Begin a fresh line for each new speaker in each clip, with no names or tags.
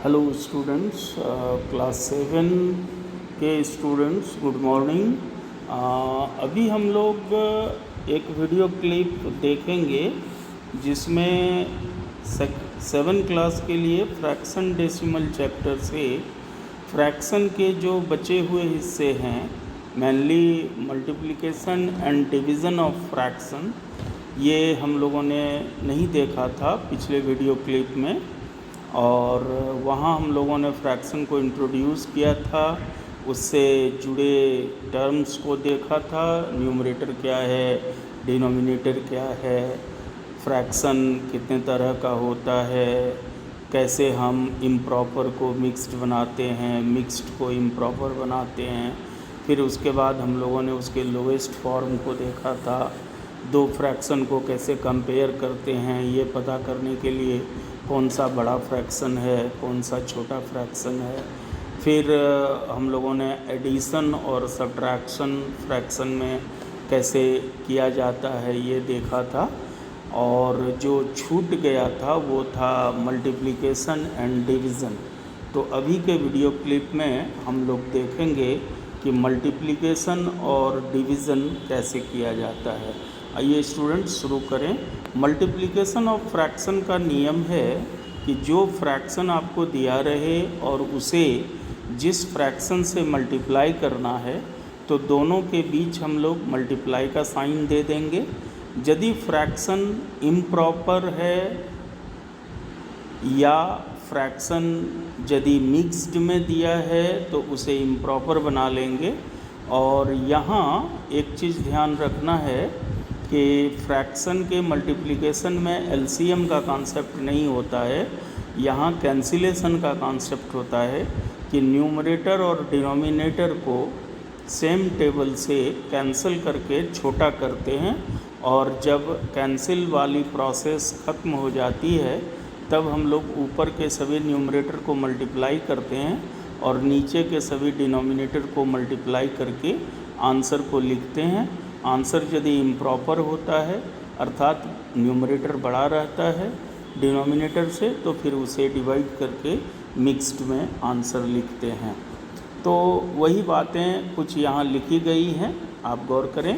Hello students, class 7 के students, good morning. अभी हम लोग एक वीडियो क्लिप देखेंगे जिसमें 7 क्लास के लिए फ्रैक्शन डेसिमल चैप्टर से फ्रैक्शन के जो बचे हुए हिस्से हैं, mainly multiplication and division of fraction, ये हम लोगों ने नहीं देखा था पिछले वीडियो क्लिप में। और वहाँ हम लोगों ने फ्रैक्शन को इंट्रोड्यूस किया था, उससे जुड़े टर्म्स को देखा था। न्यूमरेटर क्या है, डिनोमिनेटर क्या है, फ्रैक्शन कितने तरह का होता है, कैसे हम इम्प्रॉपर को मिक्स्ड बनाते हैं, मिक्स्ड को इम्प्रॉपर बनाते हैं। फिर उसके बाद हम लोगों ने उसके लोएस्ट फॉर्म को देखा था। दो फ्रैक्शन को कैसे कंपेयर करते हैं ये पता करने के लिए कौन सा बड़ा फ्रैक्शन है, कौन सा छोटा फ्रैक्शन है। फिर हम लोगों ने एडिशन और सब्ट्रैक्शन फ्रैक्शन में कैसे किया जाता है ये देखा था। और जो छूट गया था वो था मल्टीप्लिकेशन एंड डिवीज़न। तो अभी के वीडियो क्लिप में हम लोग देखेंगे कि मल्टीप्लिकेशन और डिवीज़न कैसे किया जाता है। आइए स्टूडेंट्स शुरू करें। मल्टीप्लिकेशन ऑफ फ्रैक्शन का नियम है कि जो फ्रैक्शन आपको दिया रहे और उसे जिस फ्रैक्शन से मल्टीप्लाई करना है तो दोनों के बीच हम लोग मल्टीप्लाई का साइन दे देंगे। यदि फ्रैक्शन इम्प्रॉपर है या फ्रैक्शन यदि मिक्स्ड में दिया है तो उसे इम्प्रॉपर बना लेंगे। और यहाँ एक चीज़ ध्यान रखना है कि फ्रैक्शन के मल्टीप्लिकेशन में एलसीएम का कॉन्सेप्ट नहीं होता है, यहाँ कैंसिलेशन का कॉन्सेप्ट होता है कि न्यूमरेटर और डिनोमिनेटर को सेम टेबल से कैंसिल करके छोटा करते हैं। और जब कैंसिल वाली प्रोसेस ख़त्म हो जाती है तब हम लोग ऊपर के सभी न्यूमरेटर को मल्टीप्लाई करते हैं और नीचे के सभी डिनोमिनेटर को मल्टीप्लाई करके आंसर को लिखते हैं। आंसर यदि इम्प्रॉपर होता है अर्थात न्यूमरेटर बड़ा रहता है डिनोमिनेटर से तो फिर उसे डिवाइड करके मिक्स्ड में आंसर लिखते हैं। तो वही बातें कुछ यहाँ लिखी गई हैं, आप गौर करें।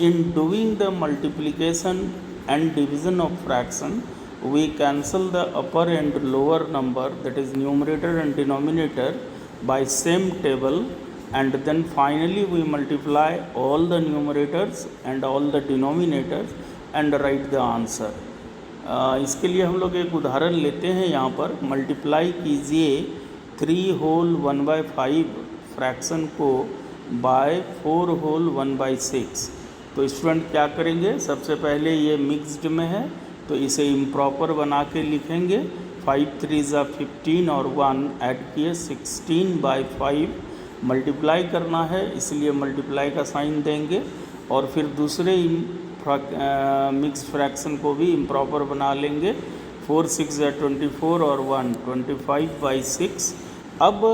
In doing the multiplication and division of fraction we cancel the upper and lower number, that is numerator and denominator, by same table, and then finally we multiply all the numerators and all the denominators and write the answer. इसके लिए हम लोग एक उदाहरण लेते हैं। यहाँ पर मल्टीप्लाई कीजिए 3 होल 1/5 फ्रैक्शन को बाय 4 होल 1/6। तो स्टूडेंट क्या करेंगे, सबसे पहले ये मिक्स्ड में है तो इसे इम्प्रॉपर बना के लिखेंगे। 5 3 15 और 1 ऐड किए 16/5 मल्टीप्लाई करना है इसलिए मल्टीप्लाई का साइन देंगे। और फिर दूसरे मिक्स फ्रैक्शन को भी इम्प्रॉपर बना लेंगे। 4 6 24 और 1 25/6। अब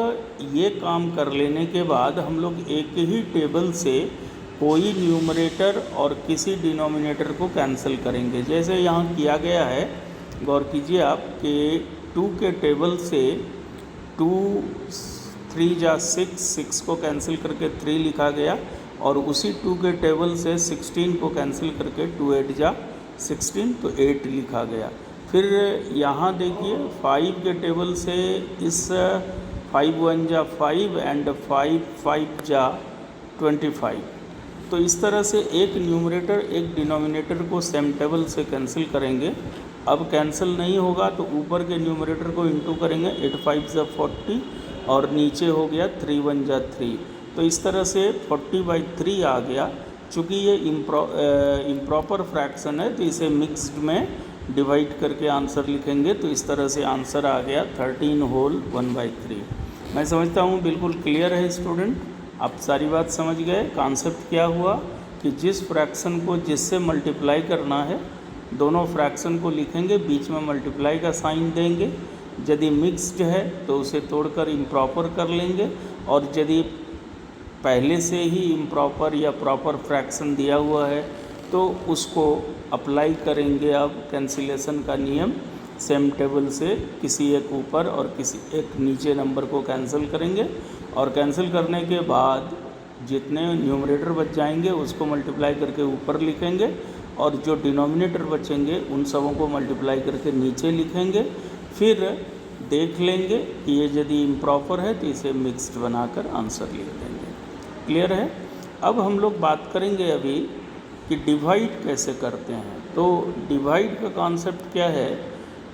ये काम कर लेने के बाद हम लोग एक ही टेबल से कोई न्यूमरेटर और किसी डिनोमिनेटर को कैंसिल करेंगे। जैसे यहाँ किया गया है, गौर कीजिए आप कि 2 के टेबल से 2 3 6 6 को कैंसिल करके 3 लिखा गया और उसी 2 के टेबल से 16 को कैंसिल करके 2 8 16 तो 8 लिखा गया। फिर यहाँ देखिए 5 के टेबल से इस 5 1 5 एंड 5 5 25। तो इस तरह से एक न्यूमरेटर एक डिनोमिनेटर को सेम टेबल से कैंसिल करेंगे। अब कैंसिल नहीं होगा तो ऊपर के न्यूमरेटर को इंटू करेंगे, 8 5 40 और नीचे हो गया 3 1 3। तो इस तरह से 40/3 आ गया। चूँकि ये इम्प्रॉपर फ्रैक्शन है तो इसे मिक्स्ड में डिवाइड करके आंसर लिखेंगे। तो इस तरह से आंसर आ गया 13 होल 1/3। मैं समझता हूँ बिल्कुल क्लियर है स्टूडेंट, आप सारी बात समझ गए। कॉन्सेप्ट क्या हुआ कि जिस फ्रैक्शन को जिससे मल्टीप्लाई करना है दोनों फ्रैक्शन को लिखेंगे, बीच में मल्टीप्लाई का साइन देंगे। यदि मिक्स्ड है तो उसे तोड़कर इम्प्रॉपर कर लेंगे और यदि पहले से ही इम्प्रॉपर या प्रॉपर फ्रैक्शन दिया हुआ है तो उसको अप्लाई करेंगे अब कैंसिलेशन का नियम सेम टेबल से किसी एक ऊपर और किसी एक नीचे नंबर को कैंसिल करेंगे, और कैंसिल करने के बाद जितने न्यूमरेटर बच जाएंगे उसको मल्टीप्लाई करके ऊपर लिखेंगे, और जो डिनोमिनेटर बचेंगे उन सबों को मल्टीप्लाई करके नीचे लिखेंगे। फिर देख लेंगे कि ये यदि इम्प्रॉपर है तो इसे मिक्स्ड बनाकर आंसर लिख देंगे। क्लियर है? अब हम लोग बात करेंगे अभी कि डिवाइड कैसे करते हैं। तो डिवाइड का कॉन्सेप्ट क्या है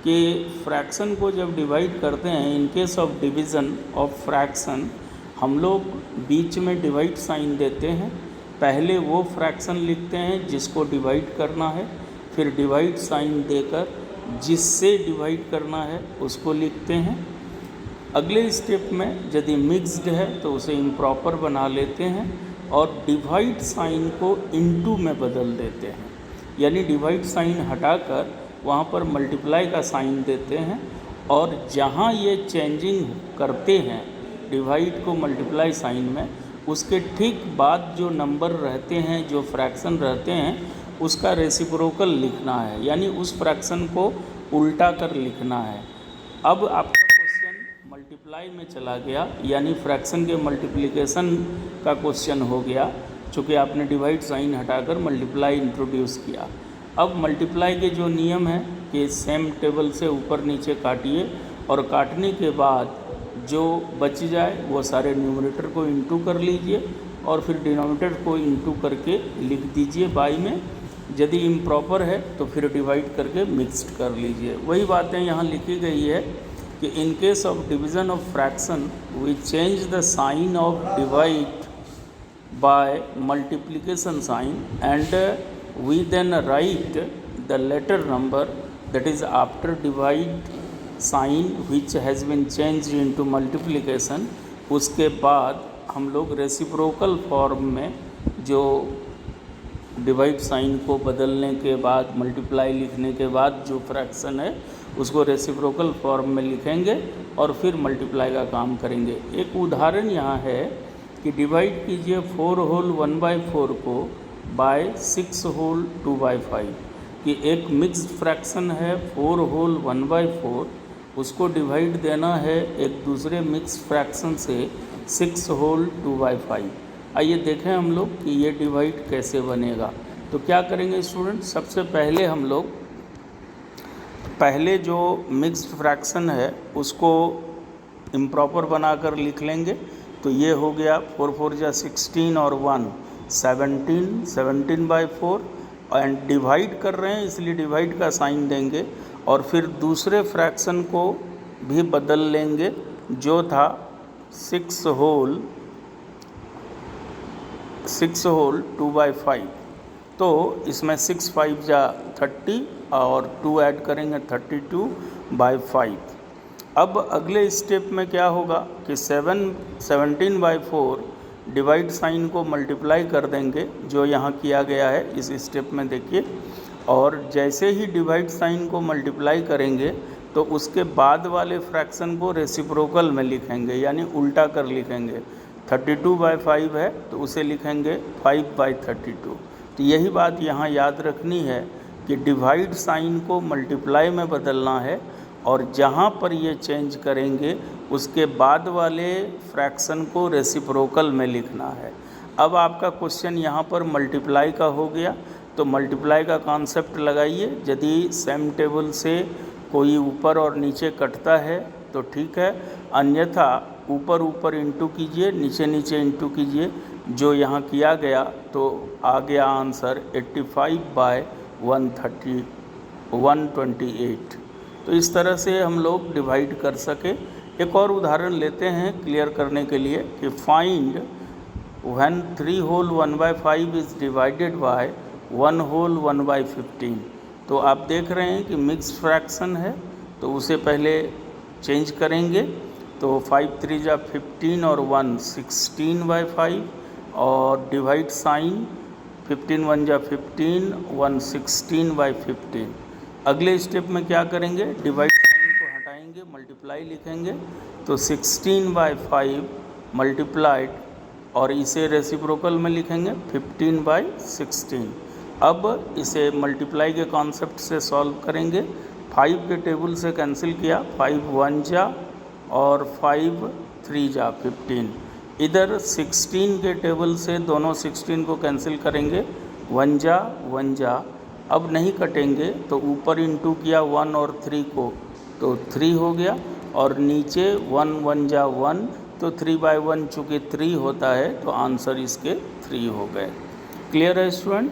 कि फ्रैक्शन को जब डिवाइड करते हैं, इन case of division of fraction, हम लोग बीच में डिवाइड साइन देते हैं। पहले वो फ्रैक्शन लिखते हैं जिसको डिवाइड करना है, फिर डिवाइड साइन देकर जिससे डिवाइड करना है उसको लिखते हैं। अगले स्टेप में यदि मिक्स्ड है तो उसे इम्प्रॉपर बना लेते हैं और डिवाइड साइन को इनटू में बदल देते हैं, यानी डिवाइड साइन हटाकर वहाँ पर मल्टीप्लाई का साइन देते हैं, और जहाँ ये चेंजिंग करते हैं डिवाइड को मल्टीप्लाई साइन में, उसके ठीक बाद जो नंबर रहते हैं, जो फ्रैक्शन रहते हैं, उसका रेसिप्रोकल लिखना है, यानी उस फ्रैक्शन को उल्टा कर लिखना है। अब आपका क्वेश्चन मल्टीप्लाई में चला गया, यानी फ्रैक्शन के मल्टीप्लिकेशन का क्वेश्चन हो गया, चूँकि आपने डिवाइड साइन हटाकर मल्टीप्लाई इंट्रोड्यूस किया। अब मल्टीप्लाई के जो नियम है कि सेम टेबल से ऊपर नीचे काटिए, और काटने के बाद जो बच जाए वो सारे न्यूमरेटर को इंटू कर लीजिए, और फिर डिनोमिनेटर को इंटू करके लिख दीजिए बाई में। यदि इम्प्रॉपर है तो फिर डिवाइड करके मिक्स्ड कर लीजिए। वही बातें यहाँ लिखी गई है कि in case of division of fraction we change the sign of divide by multiplication sign, and we then write the later number, that is after divide sign which has been changed into multiplication। उसके बाद हम लोग reciprocal form में, जो divide sign को बदलने के बाद मल्टीप्लाई लिखने के बाद जो फ्रैक्शन है उसको रेसिप्रोकल फॉर्म में लिखेंगे और फिर मल्टीप्लाई का काम करेंगे। एक उदाहरण यहाँ है कि डिवाइड कीजिए 4 होल 1/4 को बाय 6 होल 2/5, कि एक मिक्स्ड फ्रैक्शन है 4 होल 1/4, उसको डिवाइड देना है एक दूसरे मिक्स्ड फ्रैक्शन से 6 होल 2/5। आइए देखें हम लोग कि ये डिवाइड कैसे बनेगा। तो क्या करेंगे स्टूडेंट, सबसे पहले हम लोग पहले जो मिक्स्ड फ्रैक्शन है उसको इम्प्रॉपर बनाकर लिख लेंगे। तो ये हो गया 4 4 जा 16 और 1 17/4, एंड डिवाइड कर रहे हैं इसलिए डिवाइड का साइन देंगे, और फिर दूसरे फ्रैक्शन को भी बदल लेंगे जो था 6 होल 2/5। तो इसमें 6 5 जा 30 और 2 ऐड करेंगे 32/5। अब अगले स्टेप में क्या होगा कि 17/4 डिवाइड साइन को मल्टीप्लाई कर देंगे, जो यहाँ किया गया है इस स्टेप में देखिए, और जैसे ही डिवाइड साइन को मल्टीप्लाई करेंगे तो उसके बाद वाले फ्रैक्शन को रेसिप्रोकल में लिखेंगे, यानी उल्टा कर लिखेंगे। 32/5 है तो उसे लिखेंगे 5/32। तो यही बात यहाँ याद रखनी है कि डिवाइड साइन को मल्टीप्लाई में बदलना है, और जहाँ पर ये चेंज करेंगे उसके बाद वाले फ्रैक्शन को रेसिप्रोकल में लिखना है। अब आपका क्वेश्चन यहाँ पर मल्टीप्लाई का हो गया, तो मल्टीप्लाई का कॉन्सेप्ट लगाइए। यदि सेम टेबल से कोई ऊपर और नीचे कटता है तो ठीक है, अन्यथा ऊपर ऊपर इंटू कीजिए, नीचे नीचे इंटू कीजिए, जो यहाँ किया गया। तो आ गया आंसर 85/128। तो इस तरह से हम लोग डिवाइड कर सके। एक और उदाहरण लेते हैं क्लियर करने के लिए कि find when 3 whole 1/5 is divided by 1 whole 1/15। तो आप देख रहे हैं कि मिक्स फ्रैक्शन है, तो उसे पहले चेंज करेंगे। तो 5 3 जा 15 और 1 16/5, और डिवाइड साइन 15 1 जा 15 1 16/15। अगले स्टेप में क्या करेंगे, डिवाइड साइन को हटाएंगे, मल्टीप्लाई लिखेंगे। तो 16/5 मल्टीप्लाइड, और इसे रेसिप्रोकल में लिखेंगे 15/16। अब इसे मल्टीप्लाई के कॉन्सेप्ट से सॉल्व करेंगे। 5 के टेबल से कैंसिल किया, 5 1 जा और 5 3 जा 15। इधर 16 के टेबल से दोनों 16 को कैंसिल करेंगे, 1 जा 1 जा। अब नहीं कटेंगे तो ऊपर इंटू किया 1 और 3 को तो 3 हो गया, और नीचे 1 1 जा 1 तो 3/1 चूँकि 3 होता है तो आंसर इसके 3 हो गए। क्लियर है स्टूडेंट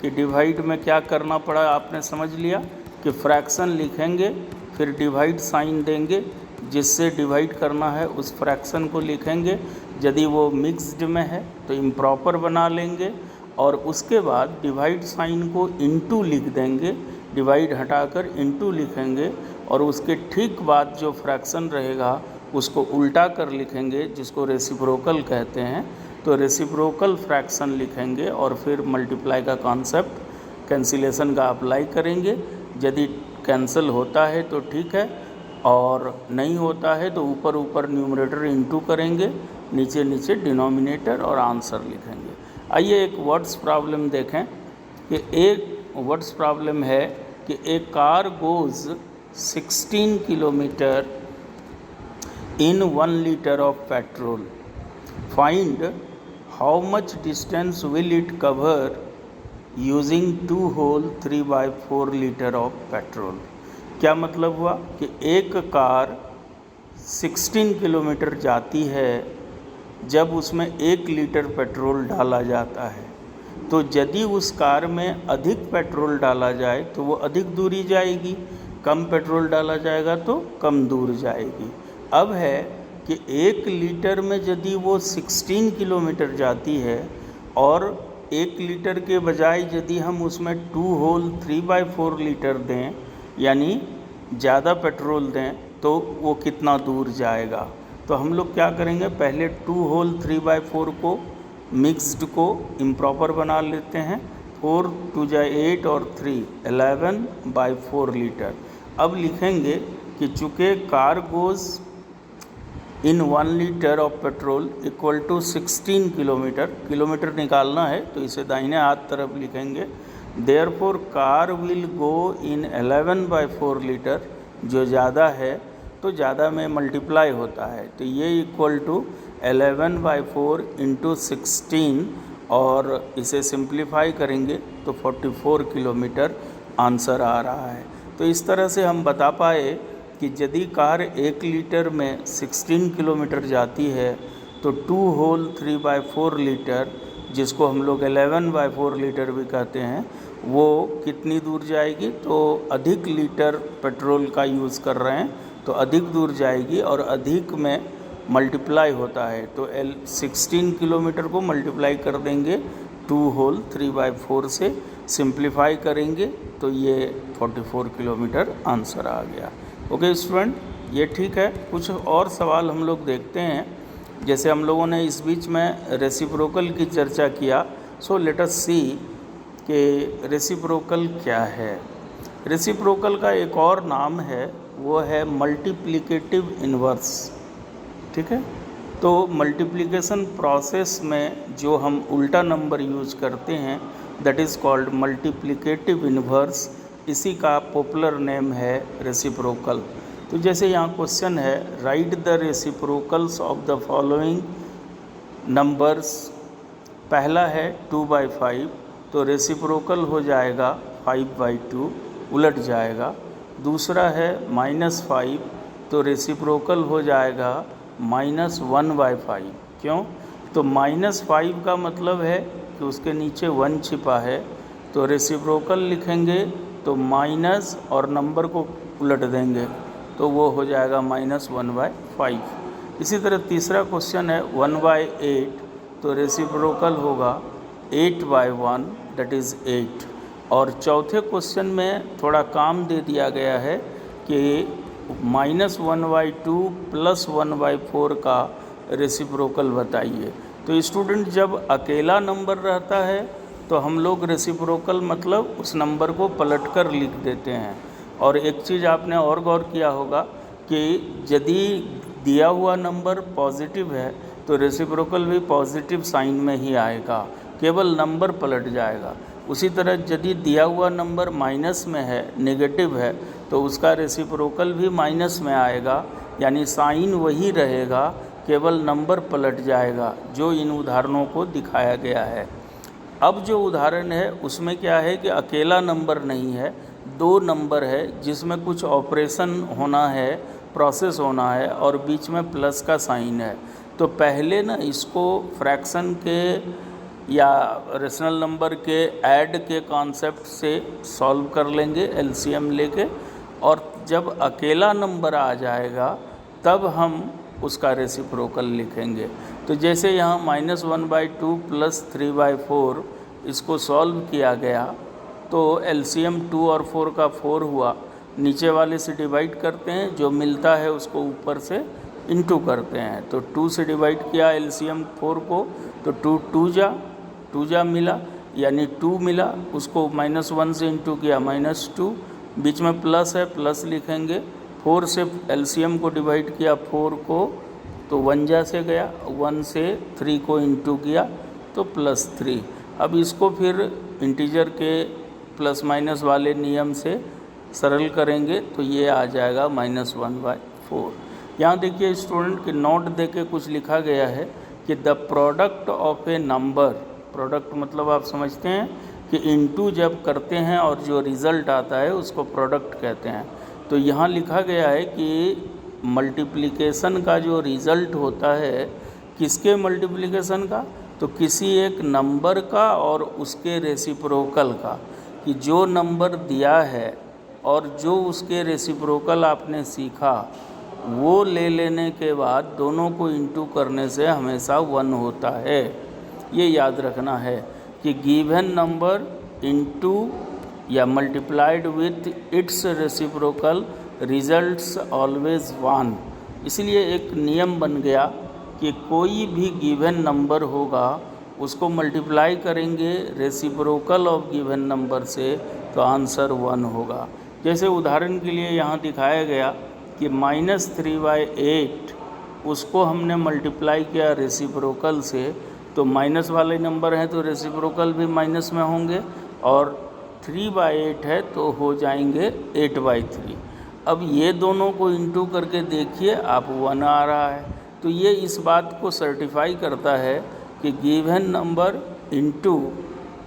कि डिवाइड में क्या करना पड़ा, आपने समझ लिया कि फ्रैक्शन लिखेंगे फिर डिवाइड साइन देंगे, जिससे डिवाइड करना है उस फ्रैक्शन को लिखेंगे। यदि वो मिक्स्ड में है तो इम्प्रॉपर बना लेंगे और उसके बाद डिवाइड साइन को इनटू लिख देंगे, डिवाइड हटाकर इनटू लिखेंगे और उसके ठीक बाद जो फ्रैक्शन रहेगा उसको उल्टा कर लिखेंगे, जिसको रेसिप्रोकल कहते हैं। तो रेसिप्रोकल फ्रैक्शन लिखेंगे और फिर मल्टीप्लाई का कॉन्सेप्ट कैंसिलेशन का अप्लाई करेंगे। यदि कैंसिल होता है तो ठीक है, और नहीं होता है तो ऊपर ऊपर न्यूमरेटर इनटू करेंगे, नीचे नीचे डिनोमिनेटर और आंसर लिखेंगे। आइए एक वर्ड्स प्रॉब्लम देखें कि एक वर्ड्स प्रॉब्लम है कि a car goes 16 kilometre in 1 liter of petrol. Find how much distance will it cover using 2 whole 3/4 liter of petrol. क्या मतलब हुआ कि एक कार 16 किलोमीटर जाती है जब उसमें 1 लीटर पेट्रोल डाला जाता है। तो यदि उस कार में अधिक पेट्रोल डाला जाए तो वो अधिक दूरी जाएगी, कम पेट्रोल डाला जाएगा तो कम दूर जाएगी। अब है कि 1 लीटर में यदि वो 16 किलोमीटर जाती है और 1 लीटर के बजाय यदि हम उसमें 2 whole 3/4 लीटर दें, यानी ज़्यादा पेट्रोल दें, तो वो कितना दूर जाएगा। तो हम लोग क्या करेंगे, पहले 2 whole 3/4 को मिक्स्ड को इम्प्रॉपर बना लेते हैं। 4 2 जा 8 और 3 11/4 लीटर। अब लिखेंगे कि चूँकि car goes in 1 litre of petrol equal to 16 kilometre, kilometre निकालना है तो इसे दाहिने हाथ तरफ लिखेंगे। Therefore car will go in 11/4 litre, जो ज़्यादा है तो ज़्यादा में मल्टीप्लाई होता है, तो ये इक्वल टू 11/4 इंटू 16 और इसे सिंप्लीफाई करेंगे तो 44 किलोमीटर आंसर आ रहा है। तो इस तरह से हम बता पाए कि यदि कार 1 लीटर में 16 किलोमीटर जाती है तो 2 whole 3/4 लीटर, जिसको हम लोग 11/4 लीटर भी कहते हैं, वो कितनी दूर जाएगी। तो अधिक लीटर पेट्रोल का यूज़ कर रहे हैं तो अधिक दूर जाएगी और अधिक में मल्टीप्लाई होता है, तो 16 किलोमीटर को मल्टीप्लाई कर देंगे 2 whole 3/4 से, सिंप्लीफाई करेंगे तो ये 44 किलोमीटर आंसर आ गया। ओके स्टूडेंट, ये ठीक है। कुछ और सवाल हम लोग देखते हैं, जैसे हम लोगों ने इस बीच में रेसिप्रोकल की चर्चा किया। सो लेट अस सी कि रेसिप्रोकल क्या है। रेसिप्रोकल का एक और नाम है, वो है मल्टीप्लिकेटिव इन्वर्स। ठीक है, तो मल्टीप्लिकेशन प्रोसेस में जो हम उल्टा नंबर यूज करते हैं that is called multiplicative inverse, इसी का पॉपुलर नेम है रेसिप्रोकल। तो जैसे यहाँ क्वेश्चन है, right the reciprocals of the following numbers. पहला है 2/5, तो रेसिप्रोकल हो जाएगा 5/2, उलट जाएगा। दूसरा है -5, तो रेसिप्रोकल हो जाएगा -1/5। क्यों? तो -5 का मतलब है कि उसके नीचे 1 छिपा है, तो रेसिप्रोकल लिखेंगे तो माइनस और नंबर को उलट देंगे तो वो हो जाएगा -1/5। इसी तरह तीसरा क्वेश्चन है 1/8, तो रेसिप्रोकल होगा 8/1 दैट इज़ 8। और चौथे क्वेश्चन में थोड़ा काम दे दिया गया है कि -1/2 + 1/4 का रेसिप्रोकल बताइए। तो स्टूडेंट जब अकेला नंबर रहता है तो हम लोग रेसिप्रोकल मतलब उस नंबर को पलटकर लिख देते हैं। और एक चीज़ आपने और गौर किया होगा कि यदि दिया हुआ नंबर पॉजिटिव है तो रेसिप्रोकल भी पॉजिटिव साइन में ही आएगा, केवल नंबर पलट जाएगा। उसी तरह यदि दिया हुआ नंबर माइनस में है, नेगेटिव है, तो उसका रेसिप्रोकल भी माइनस में आएगा, यानी साइन वही रहेगा, केवल नंबर पलट जाएगा, जो इन उदाहरणों को दिखाया गया है। अब जो उदाहरण है उसमें क्या है कि अकेला नंबर नहीं है, दो नंबर है जिसमें कुछ ऑपरेशन होना है, प्रोसेस होना है और बीच में प्लस का साइन है। तो पहले ना इसको फ्रैक्शन के या रेशनल नंबर के ऐड के कॉन्सेप्ट से सॉल्व कर लेंगे एलसीएम लेके, और जब अकेला नंबर आ जाएगा तब हम उसका रेसिप्रोकल लिखेंगे। तो जैसे यहाँ -1/2 + 3/4 इसको सॉल्व किया गया, तो एलसीएम 2 और 4 का 4 हुआ, नीचे वाले से डिवाइड करते हैं, जो मिलता है उसको ऊपर से इनटू करते हैं। तो 2 से डिवाइड किया एलसीएम 4 को, तो 2 जा मिला, यानी 2 मिला, उसको -1 से इनटू किया -2, बीच में प्लस है, प्लस लिखेंगे। 4 से एलसीएम को डिवाइड किया 4 को, तो 1 जा से गया, 1 से 3 को इनटू किया तो +3। अब इसको फिर इंटीजर के प्लस माइनस वाले नियम से सरल करेंगे तो ये आ जाएगा -1/4। यहाँ देखिए स्टूडेंट के नोट दे के कुछ लिखा गया है कि the product of A number, product मतलब आप समझते हैं कि इनटू जब करते हैं और जो रिज़ल्ट आता है उसको प्रोडक्ट कहते हैं। तो यहाँ लिखा गया है कि मल्टीप्लिकेशन का जो रिज़ल्ट होता है, किसके मल्टीप्लिकेशन का, तो किसी एक नंबर का और उसके रेसिप्रोकल का, कि जो नंबर दिया है और जो उसके रेसिप्रोकल आपने सीखा वो ले लेने के बाद दोनों को इनटू करने से हमेशा 1 होता है। ये याद रखना है कि गिवन नंबर इनटू या multiplied with its reciprocal results always 1। इसलिए एक नियम बन गया कि कोई भी गिवन नंबर होगा उसको मल्टीप्लाई करेंगे रेसिप्रोकल ऑफ गिवन नंबर से तो आंसर 1 होगा। जैसे उदाहरण के लिए यहाँ दिखाया गया कि -3/8 उसको हमने मल्टीप्लाई किया रेसिप्रोकल से, तो माइनस वाले नंबर हैं तो रेसिप्रोकल भी माइनस में होंगे, और 3/8 है तो हो जाएंगे 8/3। अब ये दोनों को इंटू करके देखिए, आप 1 आ रहा है, तो ये इस बात को सर्टिफाई करता है कि given number into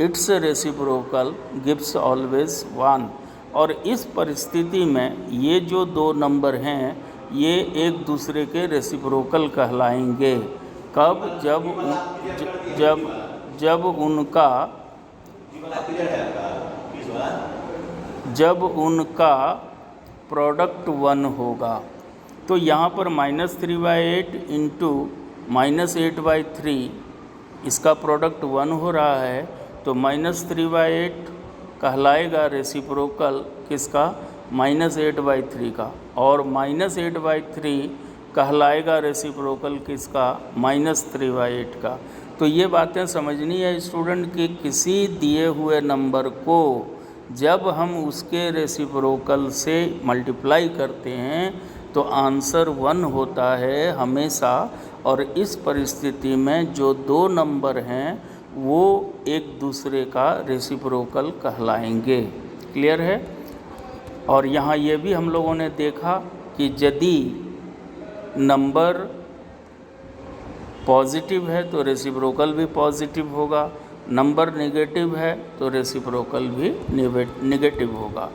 its reciprocal gives always 1। और इस परिस्थिति में ये जो दो नंबर हैं ये एक दूसरे के रेसिप्रोकल कहलाएंगे। कब? जब उनका प्रोडक्ट 1 होगा। तो यहाँ पर -3/8 इंटू -8/3 इसका प्रोडक्ट 1 हो रहा है, तो -3/8 कहलाएगा रेसिप्रोकल किसका? -8/3 का, और -8/3 कहलाएगा रेसिप्रोकल किसका? -3/8 का। तो ये बातें समझनी है स्टूडेंट कि किसी दिए हुए नंबर को जब हम उसके रेसिप्रोकल से मल्टीप्लाई करते हैं तो आंसर 1 होता है हमेशा, और इस परिस्थिति में जो दो नंबर हैं वो एक दूसरे का रेसिप्रोकल कहलाएंगे। क्लियर है? और यहाँ ये भी हम लोगों ने देखा कि यदि नंबर पॉजिटिव है तो रेसिप्रोकल भी पॉजिटिव होगा, नंबर नेगेटिव है तो रेसिप्रोकल भी नेगेटिव होगा।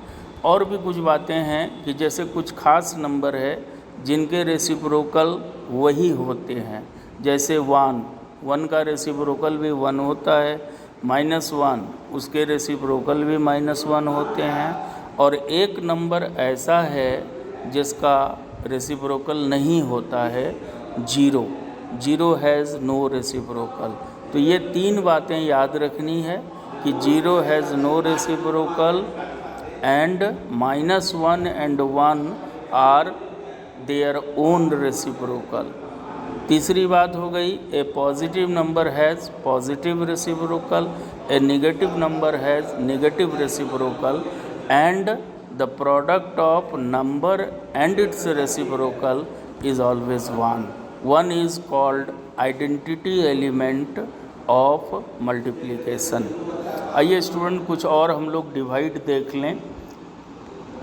और भी कुछ बातें हैं कि जैसे कुछ खास नंबर है जिनके रेसिप्रोकल वही होते हैं, जैसे 1 का रेसिप्रोकल भी 1 होता है, -1 उसके रेसिप्रोकल भी -1 होते हैं, और एक नंबर ऐसा है जिसका रेसिप्रोकल नहीं होता है, 0 हैज़ नो रेसिप्रोकल। तो ये 3 बातें याद रखनी है कि 0 has no reciprocal and -1 and 1 are their own reciprocal. तीसरी बात हो गई, a positive number has positive reciprocal, a negative number has negative reciprocal, and the product of number and its reciprocal is always 1। 1 is called identity element of multiplication. आइए student कुछ और हम लोग divide देख लें।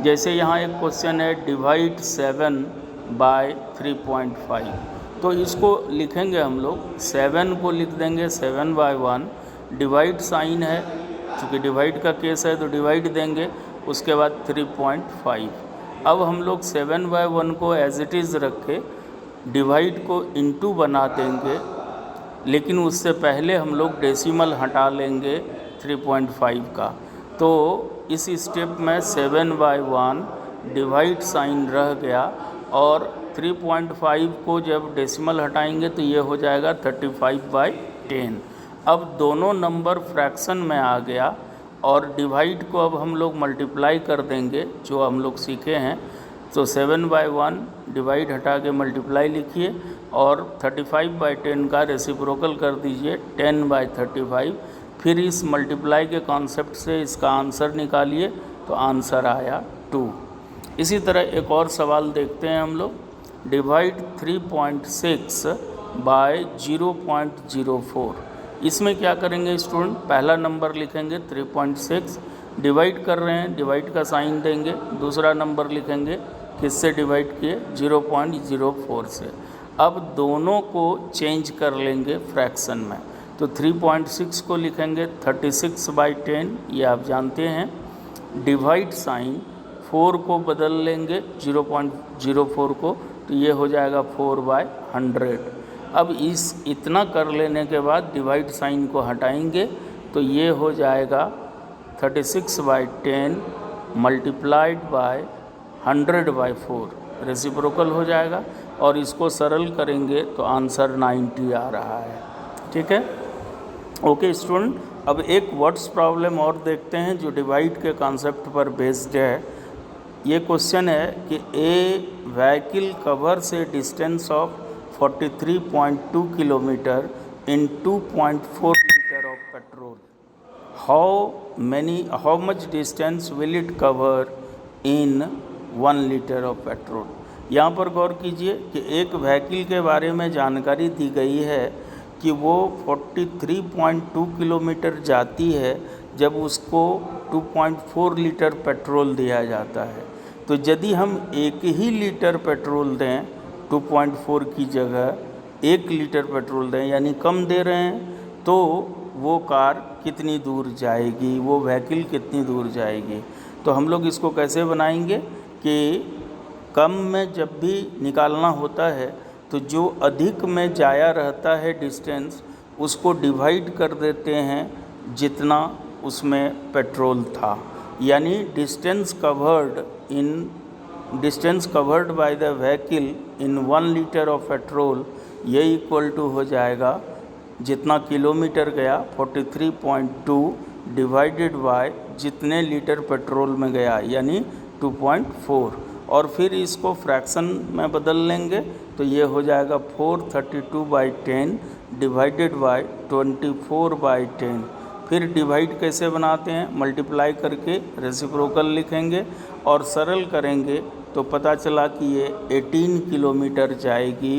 जैसे यहाँ एक क्वेश्चन है डिवाइड 7 बाय 3.5, तो इसको लिखेंगे हम लोग 7 को लिख देंगे 7/1, डिवाइड साइन है, चूँकि डिवाइड का केस है तो डिवाइड देंगे, उसके बाद 3.5। अब हम लोग 7/1 को एज इट इज़ रख के डिवाइड को इनटू बना देंगे, लेकिन उससे पहले हम लोग डेसिमल हटा लेंगे 3.5 का। तो इस स्टेप में 7/1 डिवाइड साइन रह गया और 3.5 को जब डेसिमल हटाएंगे तो ये हो जाएगा 35/10। अब दोनों नंबर फ्रैक्शन में आ गया और डिवाइड को अब हम लोग मल्टीप्लाई कर देंगे जो हम लोग सीखे हैं। तो 7/1 डिवाइड हटा के मल्टीप्लाई लिखिए और 35/10 का रेसिप्रोकल कर दीजिए 10/35। फिर इस मल्टीप्लाई के कॉन्सेप्ट से इसका आंसर निकालिए तो आंसर आया 2। इसी तरह एक और सवाल देखते हैं हम लोग। Divide 3.6 by 0.04। इसमें क्या करेंगे स्टूडेंट, पहला नंबर लिखेंगे 3.6, डिवाइड कर रहे हैं, डिवाइड का साइन देंगे। दूसरा नंबर लिखेंगे, किससे डिवाइड किए, 0.04 से। अब दोनों को चेंज कर लेंगे फ्रैक्शन में, तो 3.6 को लिखेंगे 36/10, ये आप जानते हैं। डिवाइड साइन 4 को बदल लेंगे 0.04 को, तो ये हो जाएगा 4/100। अब इतना कर लेने के बाद डिवाइड साइन को हटाएंगे तो ये हो जाएगा 36/10 मल्टीप्लाइड बाय 100/4, रेसिप्रोकल हो जाएगा और इसको सरल करेंगे तो आंसर 90 आ रहा है। ठीक है, ओके स्टूडेंट। अब एक वर्ड्स प्रॉब्लम और देखते हैं जो डिवाइड के कॉन्सेप्ट पर बेस्ड है। ये क्वेश्चन है कि a vehicle covers a distance of 43.2 kilometre in 2.4 liter of petrol. How much distance will it cover in 1 liter of petrol? यहाँ पर गौर कीजिए कि एक व्हीकल के बारे में जानकारी दी गई है कि वो 43.2 किलोमीटर जाती है जब उसको 2.4 लीटर पेट्रोल दिया जाता है। तो यदि हम 1 ही लीटर पेट्रोल दें 2.4 की जगह 1 लीटर पेट्रोल दें, यानी कम दे रहे हैं, तो वो कार कितनी दूर जाएगी, वो व्हीकल कितनी दूर जाएगी। तो हम लोग इसको कैसे बनाएंगे कि कम में जब भी निकालना होता है तो जो अधिक में जाया रहता है डिस्टेंस, उसको डिवाइड कर देते हैं जितना उसमें पेट्रोल था, यानी distance covered by the vehicle in 1 litre of petrol, ये इक्वल टू हो जाएगा जितना किलोमीटर गया 43.2 डिवाइडेड बाय जितने लीटर पेट्रोल में गया, यानी 2.4, और फिर इसको फ्रैक्शन में बदल लेंगे तो ये हो जाएगा 432/10 डिवाइडेड बाय 24/10। फिर डिवाइड कैसे बनाते हैं, मल्टीप्लाई करके रेसिप्रोकल लिखेंगे और सरल करेंगे तो पता चला कि ये 18 किलोमीटर जाएगी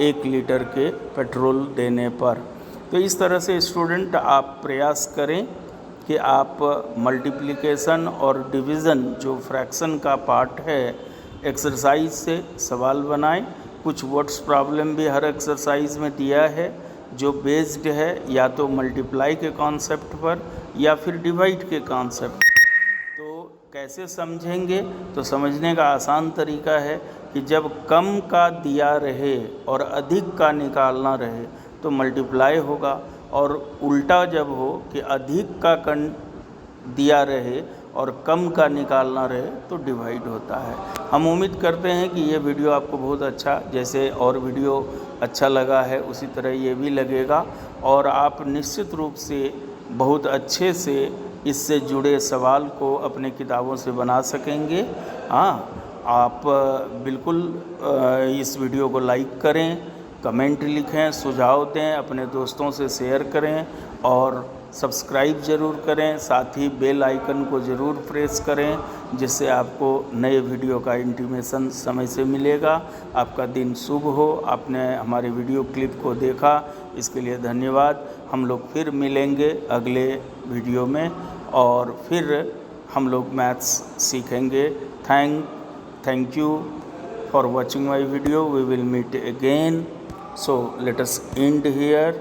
1 लीटर के पेट्रोल देने पर। तो इस तरह से स्टूडेंट आप प्रयास करें कि आप मल्टीप्लिकेशन और डिवीज़न जो फ्रैक्शन का पार्ट है एक्सरसाइज से सवाल बनाएं। कुछ वर्ड्स प्रॉब्लम भी हर एक्सरसाइज में दिया है जो बेस्ड है या तो मल्टीप्लाई के कॉन्सेप्ट पर या फिर डिवाइड के कॉन्सेप्ट। तो कैसे समझेंगे, तो समझने का आसान तरीका है कि जब कम का दिया रहे और अधिक का निकालना रहे तो मल्टीप्लाई होगा, और उल्टा जब हो कि अधिक का दिया रहे और कम का निकालना रहे तो डिवाइड होता है। हम उम्मीद करते हैं कि ये वीडियो आपको बहुत अच्छा, जैसे और वीडियो अच्छा लगा है उसी तरह ये भी लगेगा, और आप निश्चित रूप से बहुत अच्छे से इससे जुड़े सवाल को अपने किताबों से बना सकेंगे। हाँ, आप बिल्कुल इस वीडियो को लाइक करें, कमेंट लिखें, सुझाव दें, अपने दोस्तों से शेयर करें और सब्सक्राइब ज़रूर करें। साथ ही बेल आइकन को ज़रूर प्रेस करें जिससे आपको नए वीडियो का इंटीमेशन समय से मिलेगा। आपका दिन शुभ हो। आपने हमारे वीडियो क्लिप को देखा, इसके लिए धन्यवाद। हम लोग फिर मिलेंगे अगले वीडियो में और फिर हम लोग मैथ्स सीखेंगे Thank you for watching my video. We will meet again. So let us end here.